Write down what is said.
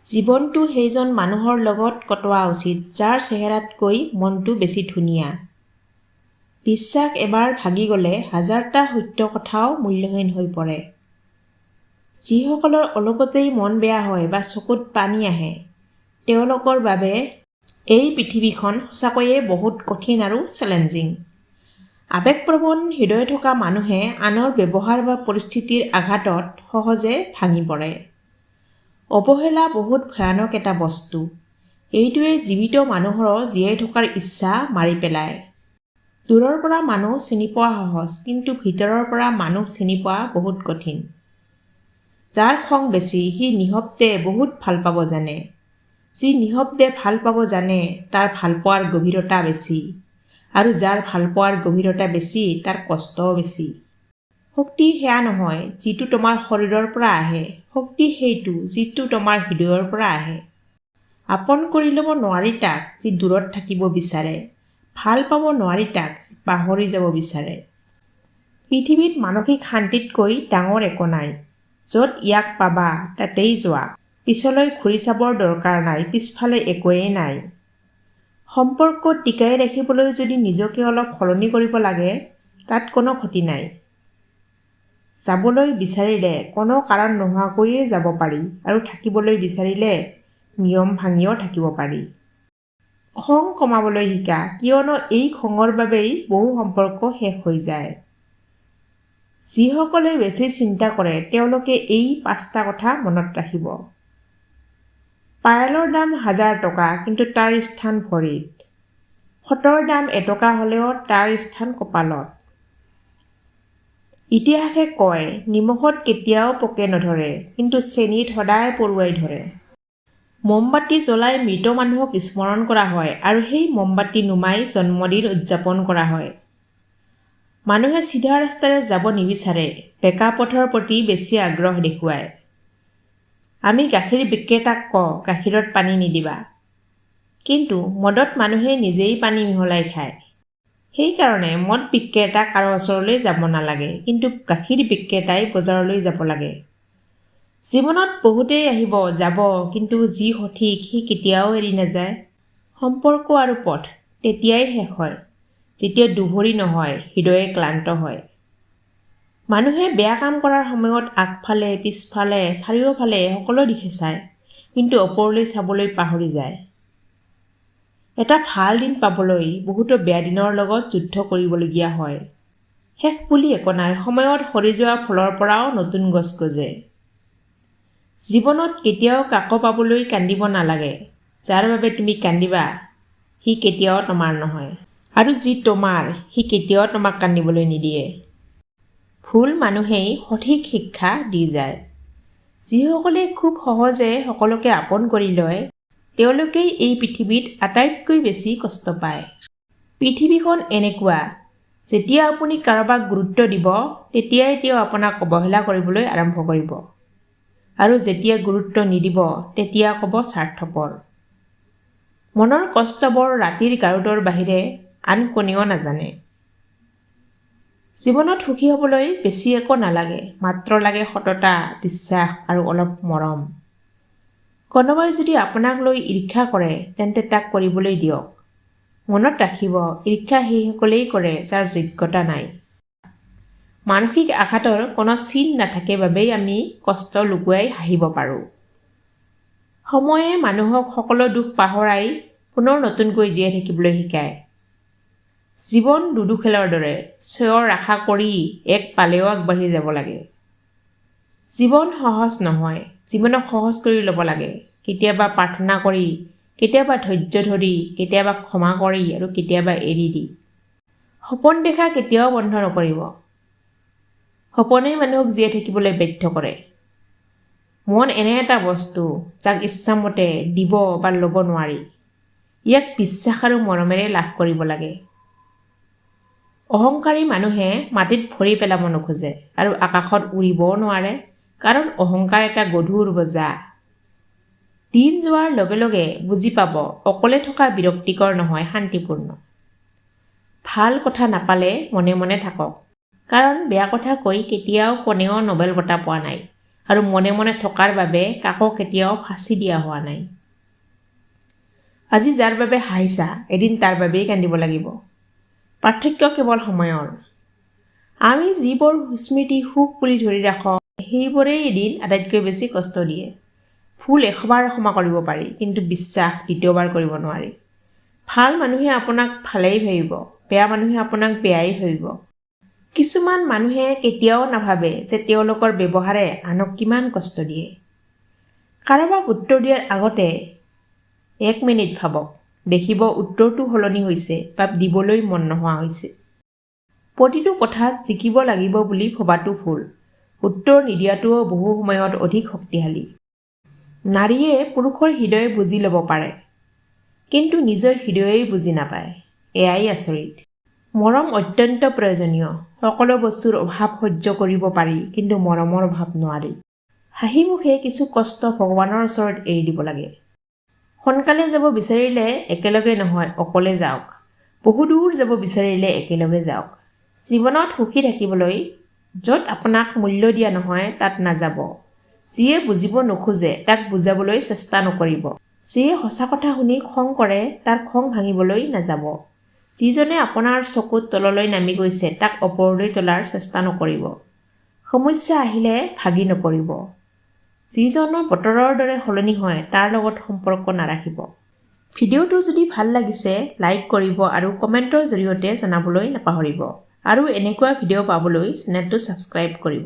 জীৱনটো সেইজন মানুহৰ লগত কটোৱা উচিত যাৰ চেহেৰাতকৈ মনটো বেছি ধুনীয়া। বিশ্বাস এবাৰ ভাগি গ'লে হাজাৰটা সত্য কথাও মূল্যহীন হৈ পৰে। যিসকলৰ অলপতেই মন বেয়া হয় বা চকুত পানী আহে তেওঁলোকৰ বাবে এই পৃথিৱীখন সঁচাকৈয়ে বহুত কঠিন আৰু চেলেঞ্জিং। আৱেগপ্ৰৱণ হৃদয় থকা মানুহে আনৰ ব্যৱহাৰ বা পৰিস্থিতিৰ আঘাতত সহজে ভাঙি পৰে। অৱহেলা বহুত ভয়ানক এটা বস্তু। এইটোৱে জীৱিত মানুহৰ জীয়াই থকাৰ ইচ্ছা মাৰি পেলায়। দূৰৰ পৰা মানুহ চিনি পোৱা সহজ, কিন্তু ভিতৰৰ পৰা মানুহ চিনি পোৱা বহুত কঠিন। যাৰ খং বেছি সি নিঃশব্দে বহুত ভাল পাব জানে। যি নিঃশব্দে ভাল পাব জানে তাৰ ভালপোৱাৰ গভীৰতা বেছি, আৰু যাৰ ভালপোৱাৰ গভীৰতা বেছি তাৰ কষ্টও বেছি। শক্তি সেয়া নহয় যিটো তোমাৰ শৰীৰৰ পৰা আহে, শক্তি সেইটো যিটো তোমাৰ হৃদয়ৰ পৰা আহে। আপন কৰি ল'ব নোৱাৰি তাক যি দূৰত থাকিব বিচাৰে, ভাল পাব নোৱাৰি তাক যি পাহৰি যাব বিচাৰে। পৃথিৱীত মানসিক শান্তিতকৈ ডাঙৰ একো নাই। য'ত ইয়াক পাবা তাতেই যোৱা, পিছলৈ ঘূৰি চাবৰ দৰকাৰ নাই, পিছফালে একোৱেই নাই। সম্পৰ্ক টিকাই ৰাখিবলৈ যদি নিজকে অলপ সলনি কৰিব লাগে তাত কোনো ক্ষতি নাই। যাবলৈ বিচাৰিলে কোনো কাৰণ নোহোৱাকৈয়ে যাব পাৰি, আৰু থাকিবলৈ বিচাৰিলে নিয়ম ভাঙিও থাকিব পাৰি। খং কমাবলৈ শিকা, কিয়নো এই খঙৰ বাবেই বহু সম্পৰ্ক শেষ হৈ যায়। যিসকলে বেছি চিন্তা কৰে তেওঁলোকে এই 5টা কথা মনত ৰাখিব। পায়েলৰ দাম 1000 টকা, কিন্তু তাৰ স্থান ভৰিত। ফটোৰ দাম 1 টকা হ'লেও তাৰ স্থান কপালত। ইতিহাসে কয় নিমখত কেতিয়াও পোকে নধৰে, কিন্তু চেনিত সদায় পৰুৱাই ধৰে। মমবাতি জ্বলাই মৃত মানুহক স্মৰণ কৰা হয়, আৰু সেই মমবাতি নুমাই জন্মদিন উদযাপন কৰা হয়। মানুহে চিধা ৰাস্তাৰে যাব নিবিচাৰে, বেঁকা পথৰ প্ৰতি বেছি আগ্ৰহ দেখুৱায়। আমি গাখীৰ বিক্ৰেতাক কওঁ গাখীৰত পানী নিদিবা, কিন্তু মদত মানুহে নিজেই পানী মিহলাই খায়। সেইকাৰণে মদ বিক্ৰেতা কাৰো ওচৰলৈ যাব নালাগে, কিন্তু গাখীৰ বিক্ৰেতাই বজাৰলৈ যাব লাগে। জীৱনত বহুতেই আহিব যাব, কিন্তু যি সঠিক সি কেতিয়াও এৰি নাযায়। সম্পৰ্ক আৰু পথ তেতিয়াই শেষ হয় যেতিয়া দুভৰি নহয়, হৃদয়ে ক্লান্ত হয়। মানুহে বেয়া কাম কৰাৰ সময়ত আগফালে, পিছফালে, চাৰিওফালে সকলো দিশে চায়, কিন্তু ওপৰলৈ চাবলৈ পাহৰি যায়। এটা ভাল দিন পাবলৈ বহুতো বেয়া দিনৰ লগত যুদ্ধ কৰিবলগীয়া হয়। শেষ বুলি একো নাই, সময়ত সৰি যোৱা ফুলৰ পৰাও নতুন গছ গজে। জীৱনত কেতিয়াও কাকো পাবলৈ কান্দিব নালাগে। যাৰ বাবে তুমি কান্দিবা সি কেতিয়াও তোমাৰ নহয়, আৰু যি তোমাৰ সি কেতিয়াও তোমাক কান্দিবলৈ নিদিয়ে। ভুল মানুহেই সঠিক শিক্ষা দি যায়। যিসকলে খুব সহজে সকলোকে আপন কৰি লয় তেওঁলোকেই এই পৃথিৱীত আটাইতকৈ বেছি কষ্ট পায়। পৃথিৱীখন এনেকুৱা, যেতিয়া আপুনি কাৰোবাক গুৰুত্ব দিব তেতিয়াই তেওঁ আপোনাক অৱহেলা কৰিবলৈ আৰম্ভ কৰিব, আৰু যেতিয়া গুৰুত্ব নিদিব তেতিয়া ক'ব স্বাৰ্থপৰ। মনৰ কষ্টবোৰ ৰাতিৰ গাৰুটোৰ বাহিৰে আন কোনেও নাজানে। জীৱনত সুখী হ'বলৈ বেছি একো নালাগে, মাত্ৰ লাগে সততা, বিশ্বাস আৰু অলপ মৰম। কোনোবাই যদি আপোনাক লৈ ঈৰ্ষা কৰে তেন্তে তাক কৰিবলৈ দিয়ক। মনত ৰাখিব, ঈৰ্ষা সেইসকলেই কৰে যাৰ যোগ্যতা নাই। মানসিক আঘাতৰ কোনো চিন নাথাকে বাবেই আমি কষ্ট লুকুৱাই হাঁহিব পাৰোঁ। সময়ে মানুহক সকলো দুখ পাহৰাই পুনৰ নতুনকৈ জীয়াই থাকিবলৈ শিকায়। জীৱন লুডু খেলৰ দৰে, স্বয়ৰ আশা কৰি এক পালেও আগবাঢ়ি যাব লাগে। জীৱন সহজ নহয়, জীৱনক সহজ কৰি ল'ব লাগে। কেতিয়াবা প্ৰাৰ্থনা কৰি, কেতিয়াবা ধৈৰ্য ধৰি, কেতিয়াবা ক্ষমা কৰি, আৰু কেতিয়াবা এৰি দি। সপোন দেখা কেতিয়াও বন্ধ নকৰিব। সপোনেই মানুহক জীয়াই থাকিবলৈ বাধ্য কৰে। মন এনে এটা বস্তু যাক ইচ্ছামতে দিব বা ল'ব নোৱাৰি। ইয়াক বিশ্বাস আৰু মৰমেৰে লাভ কৰিব লাগে। অহংকাৰী মানুহে মাটিত ভৰি পেলাব নোখোজে আৰু আকাশত উৰিবও নোৱাৰে, কাৰণ অহংকাৰ এটা গধুৰ বোজা। দিন যোৱাৰ লগে লগে বুজি পাব অকলে থকা বিৰক্তিকৰ নহয়, শান্তিপূৰ্ণ। ভাল কথা নাপালে মনে মনে থাকক, কাৰণ বেয়া কথা কৈ কেতিয়াও কোনেও নোবেল বঁটা পোৱা নাই, আৰু মনে মনে থকাৰ বাবে কাকো কেতিয়াও ফাঁচি দিয়া হোৱা নাই। আজি যাৰ বাবে হাঁহিছা এদিন তাৰ বাবেই কান্দিব লাগিব। পাৰ্থক্য কেৱল সময়ৰ। আমি যিবোৰ স্মৃতি সুখ বুলি ধৰি ৰাখোঁ সেইবোৰেই এদিন আটাইতকৈ বেছি কষ্ট দিয়ে। ভুল 100বাৰ ক্ষমা কৰিব পাৰি, কিন্তু বিশ্বাস দ্বিতীয়বাৰ কৰিব নোৱাৰি। ভাল মানুহে আপোনাক ভালেই ভাবিব, বেয়া মানুহে আপোনাক বেয়াই ভাবিব। কিছুমান মানুহে কেতিয়াও নাভাবে যে তেওঁলোকৰ ব্যৱহাৰে আনক কিমান কষ্ট দিয়ে। কাৰোবাক উত্তৰ দিয়াৰ আগতে 1 মিনিট ভাবক, দেখিব উত্তৰটো সলনি হৈছে বা দিবলৈ মন নোহোৱা হৈছে। প্ৰতিটো কথাত জিকিব লাগিব বুলি ভবাটো ভুল। উত্তৰ নিদিয়াটোও বহু সময়ত অধিক শক্তিশালী। নাৰীয়ে পুৰুষৰ হৃদয় বুজি ল'ব পাৰে, কিন্তু নিজৰ হৃদয়েই বুজি নাপায়। এয়াই আচৰিত। মৰম অত্যন্ত প্ৰয়োজনীয়। সকলো বস্তুৰ অভাৱ সহ্য কৰিব পাৰি, কিন্তু মৰমৰ অভাৱ নোৱাৰি। হাঁহি মুখে কিছু কষ্ট ভগৱানৰ ওচৰত এৰি দিব লাগে। সোনকালে যাব বিচাৰিলে একেলগে নহয়, অকলে যাওক। বহুদূৰ যাব বিচাৰিলে একেলগে যাওক। জীৱনত সুখী থাকিবলৈ য'ত আপোনাক মূল্য দিয়া নহয় তাত নাযাব। যিয়ে বুজিব নোখোজে তাক বুজাবলৈ চেষ্টা নকৰিব। যিয়ে সঁচা কথা শুনি খং কৰে তাৰ খং ভাঙিবলৈ নাযাব। যিজনে আপোনাৰ চকুত তললৈ নামি গৈছে তাক ওপৰলৈ তোলাৰ চেষ্টা নকৰিব। সমস্যা আহিলে ভাগি নপৰিব। যিজনৰ বতৰৰ দৰে সলনি হয় তাৰ লগত সম্পৰ্ক নাৰাখিব। ভিডিঅ'টো যদি ভাল লাগিছে লাইক কৰিব আৰু কমেণ্টৰ জৰিয়তে জনাবলৈ নাপাহৰিব। আৰু এনেকুৱা ভিডিঅ' পাবলৈ চেনেলটো ছাবস্ক্ৰাইব কৰিব।